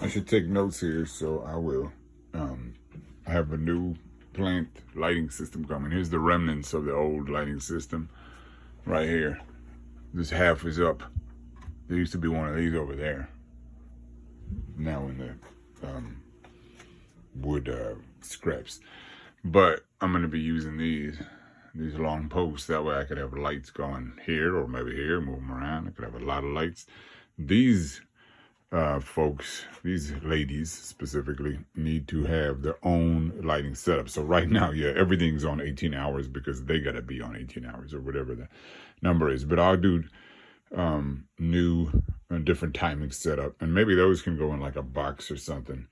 I should take notes here, so I will. I have a new plant lighting system coming. Here's the remnants of the old lighting system right here. This half is up. There used to be one of these over there. Now in the wood scraps. But I'm going to be using these long posts. That way I could have lights going here or maybe here, move them around. I could have a lot of lights. These folks, these ladies specifically, need to have their own lighting setup. So right now, yeah, everything's on 18 hours because they got to be on 18 hours or whatever the number is. But I'll do new different timing setup, and maybe those can go in like a box or something.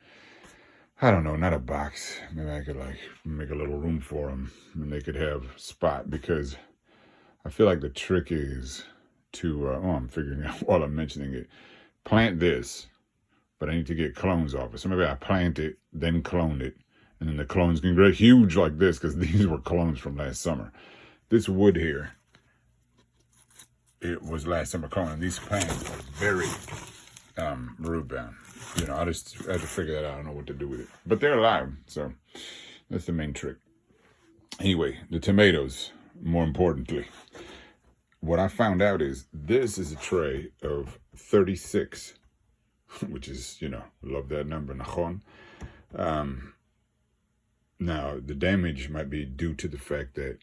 I don't know, not a box. Maybe I could like make a little room for them and they could have spot, because I feel like the trick is to, I'm figuring out while I'm mentioning it, plant this, but I need to get clones off it. So maybe I plant it, then clone it, and then the clones can grow huge like this, because these were clones from last summer. This wood here, it was last summer clone, and these plants are very root bound. You know, I just had to figure that out. I don't know what to do with it. But they're alive, so that's the main trick. Anyway, the tomatoes, more importantly. What I found out is this is a tray of 36, which is, you know, love that number, nachon. Now, the damage might be due to the fact that,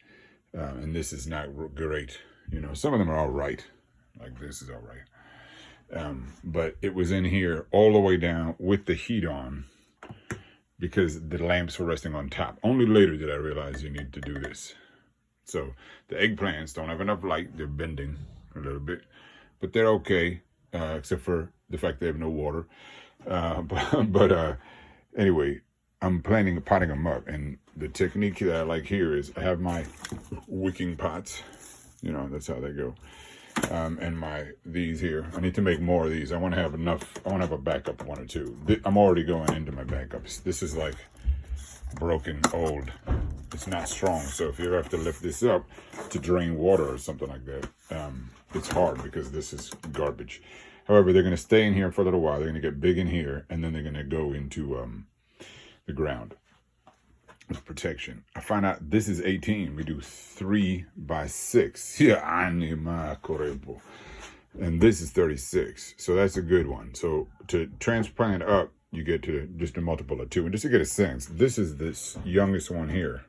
and this is not great, you know, some of them are all right, like this is all right. But it was in here all the way down with the heat on because the lamps were resting on top. Only later did I realize you need to do this. So the eggplants don't have enough light. They're bending a little bit, but they're okay, except for the fact they have no water. But anyway, I'm planning on potting them up. And the technique that I like here is I have my wicking pots. You know, that's how they go. And these here, I need to make more of these. I want to have enough. I want to have a backup one or two. I'm already going into my backups. This is like broken, old. It's not strong. So if you ever have to lift this up to drain water or something like that, it's hard because this is garbage. However, they're going to stay in here for a little while. They're going to get big in here, and then they're going to go into the ground with protection. I find out this is 18. We do 3 by 6. Yeah, and this is 36. So that's a good one. So to transplant up, you get to just a multiple of 2. And just to get a sense, this is this youngest one here.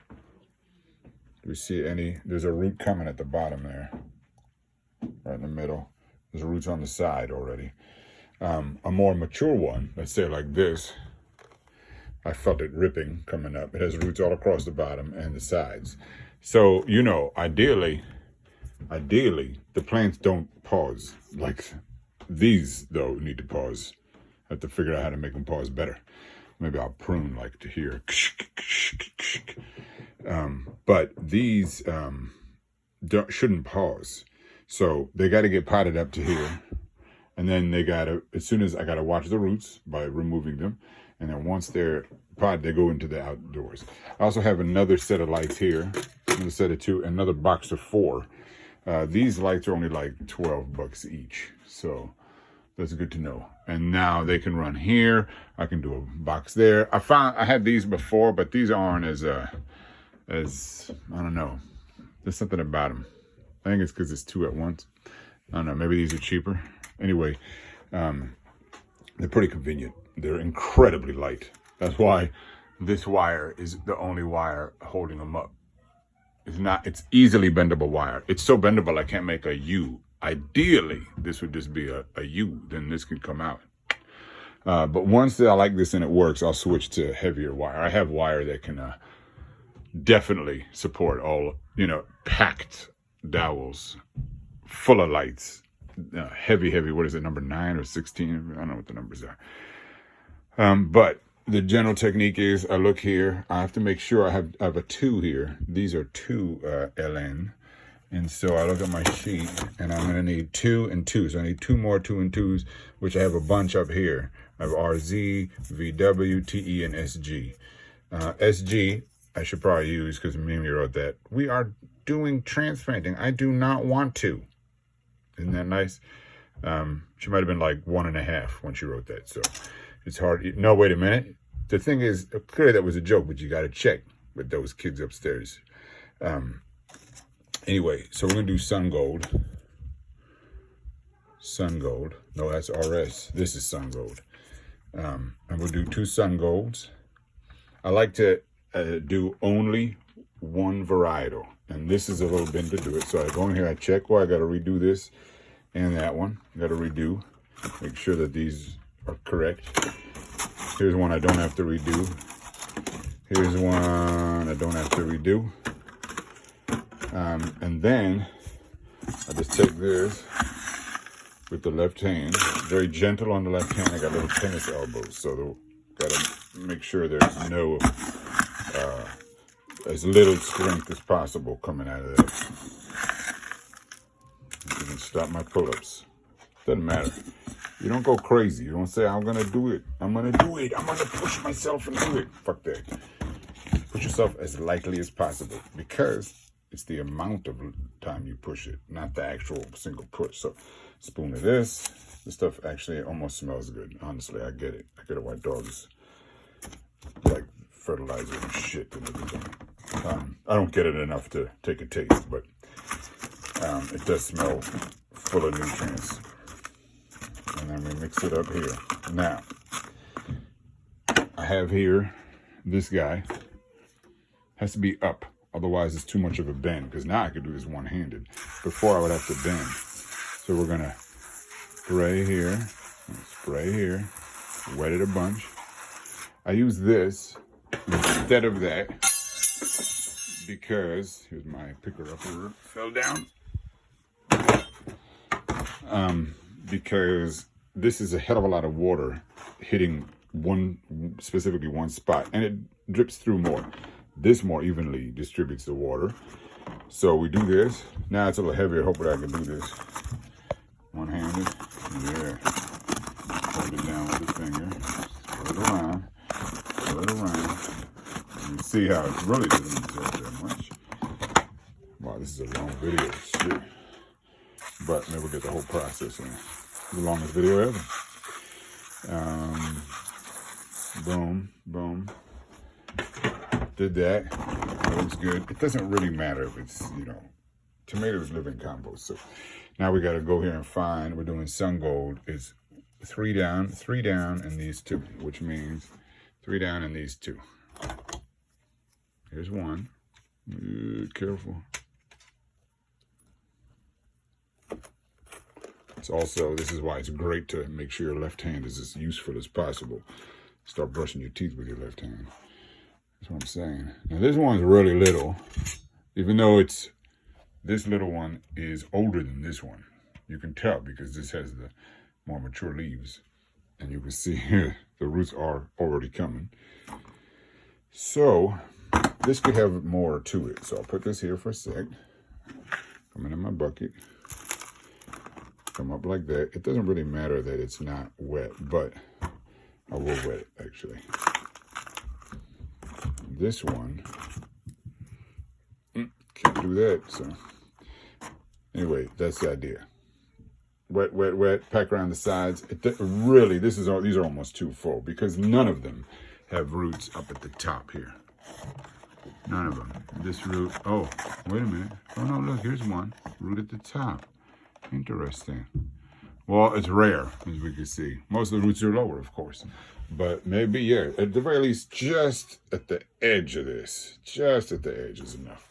Do we see any? There's a root coming at the bottom there, right in the middle. There's roots on the side already. A more mature one, let's say like this, I felt it ripping coming up. It has roots all across the bottom and the sides. So, you know, ideally, the plants don't pause. Like these, though, need to pause. I have to figure out how to make them pause better. Maybe I'll prune like to here. But these shouldn't pause. So they got to get potted up to here. And then they got to, as soon as I got to watch the roots by removing them. And then once they're potted, they go into the outdoors. I also have another set of lights here. Another set of 2, another box of 4. These lights are only like $12 each. So that's good to know. And now they can run here. I can do a box there. I had these before, but these aren't as I don't know. There's something about them. I think it's because it's 2 at once. I don't know. Maybe these are cheaper. Anyway, they're pretty convenient. They're incredibly light. That's why this wire is the only wire holding them up. It's easily bendable wire. It's so bendable I can't make a U. Ideally, this would just be a U. Then this could come out. But once I like this and it works, I'll switch to heavier wire. I have wire that can definitely support all, you know, packed dowels, full of lights, heavy, what is it, number 9 or 16? I don't know what the numbers are. But the general technique is I look here. I have to make sure I have a 2 here. These are 2 LN. And so I look at my sheet and I'm going to need 2 and 2. So I need 2 more 2 and 2s, which I have a bunch up here. I have RZ, VW, TE, and SG. SG, I should probably use because Mimi wrote that. We are doing transplanting. I do not want to. Isn't that nice? She might have been like 1.5 when she wrote that. So It's hard. No, wait a minute. The thing is, clearly that was a joke, but you got to check with those kids upstairs. Anyway, so we're going to do sun gold. Sun gold. No, that's RS. This is sun gold. And we'll do 2 sun golds. I like to do only one varietal. And this is a little bit to do it. So I go in here, I check, I got to redo this and that one. Got to redo. Make sure that these are correct. Here's one I don't have to redo. Here's one I don't have to redo. And then I just take this with the left hand. Very gentle on the left hand. I got little tennis elbows, so got to make sure there's no, as little strength as possible coming out of that. You can stop my pull-ups. Doesn't matter. You don't go crazy. You don't say, I'm going to do it. I'm going to do it. I'm going to push myself and do it. Fuck that. Push yourself as lightly as possible, because it's the amount of time you push it, not the actual single push. So, spoon of this. This stuff actually almost smells good. Honestly, I get it. I get it why dogs like fertilizer and shit and everything. I don't get it enough to take a taste, but it does smell full of nutrients. And then we mix it up here. Now, I have here, this guy has to be up. Otherwise, it's too much of a bend, because now I could do this one-handed. Before, I would have to bend. So we're going to spray here, wet it a bunch. I use this instead of that because, here's my picker-upper, fell down. Because this is a hell of a lot of water hitting specifically one spot, and it drips through more. This more evenly distributes the water. So we do this. Now it's a little heavier. Hopefully I can do this one-handed. Yeah. Hold it down with the finger. Swirl it around. You see how it really doesn't absorb that much. Wow, this is a long video. Shit. But maybe we'll get the whole process in. The longest video ever. Boom, boom. Did that. That looks good. It doesn't really matter if it's, tomatoes live in compost. So now we got to go here and find, we're doing sun gold. It's 3 down, and these 2, which means 3 down and these 2. Here's 1. Careful. It's also, this is why it's great to make sure your left hand is as useful as possible. Start brushing your teeth with your left hand. That's what I'm saying. Now this one's really little, even though this little one is older than this one. You can tell because this has the more mature leaves. And you can see here, the roots are already coming. So this could have more to it. So I'll put this here for a sec. Come into my bucket. Come up like that. It doesn't really matter that it's not wet, but I will wet it actually. This one, can't do that. So anyway, that's the idea. Wet, wet, wet. Pack around the sides. Really, these are almost too full because none of them have roots up at the top here. None of them. This root. Oh, wait a minute. Oh no, look, here's one root at the top. Interesting. Well, it's rare, as we can see. Most of the roots are lower, of course. But maybe, yeah, at the very least, just at the edge of this. Just at the edge is enough.